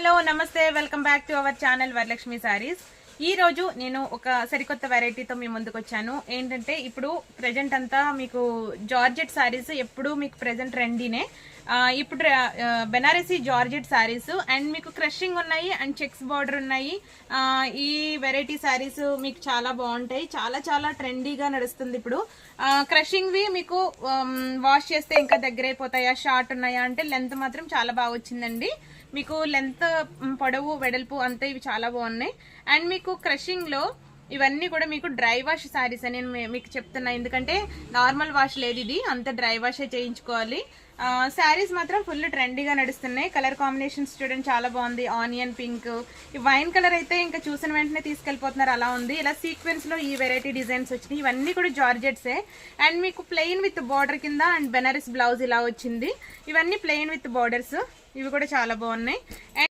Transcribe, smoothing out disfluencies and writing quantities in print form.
Hello నమస్తే welcome back to our channel Varalakshmi saris. ఈ రోజు నేను ఒక సరికొత్త వెరైటీతో మీ ముందుకు వచ్చాను. ఏంటంటే ఇప్పుడు ప్రెజెంట్ అంతా మీకు జార్జెట్ సారీస్ ఎప్పుడు మీకు ప్రెజెంట్ ట్రెండీనే. ఇప్పుడు బెనారసీ జార్జెట్ సారీస్ అండ్ మీకు క్రషింగ్ ఉన్నాయి అండ్ చెక్స్ బార్డర్ ఉన్నాయి. ఈ వెరైటీ సారీస్ మీకు చాలా బాగుంటాయి, చాలా చాలా ట్రెండీగా నడుస్తుంది ఇప్పుడు. క్రషింగ్వి మీకు వాష్ చేస్తే ఇంకా దగ్గరైపోతాయా, షార్ట్ ఉన్నాయా అంటే లెంత్ మాత్రం చాలా బాగా వచ్చిందండి. మీకు లెంత్ పొడవు వెడల్పు అంతా ఇవి చాలా బాగున్నాయి. అండ్ మీకు క్రషింగ్ లో ఇవన్నీ కూడా మీకు డ్రై వాష్ సారీస్ అని నేను మీకు చెప్తున్నా, ఎందుకంటే నార్మల్ వాష్ లేదు, ఇది అంత డ్రై వాషే చేయించుకోవాలి. శారీస్ మాత్రం ఫుల్ ట్రెండీగా నడుస్తున్నాయి. కలర్ కాంబినేషన్స్ చూడండి చాలా బాగుంది, ఆనియన్ పింక్, ఈ వైన్ కలర్ అయితే ఇంకా చూసిన వెంటనే తీసుకెళ్లిపోతున్నారు, అలా ఉంది. ఇలా సీక్వెన్స్ లో ఈ వెరైటీ డిజైన్స్ వచ్చినాయి. ఇవన్నీ కూడా జార్జెట్సే అండ్ మీకు ప్లెయిన్ విత్ బార్డర్ కింద అండ్ బెనారస్ బ్లౌజ్ ఇలా వచ్చింది. ఇవన్నీ ప్లెయిన్ విత్ బార్డర్స్, ఇవి కూడా చాలా బాగున్నాయి.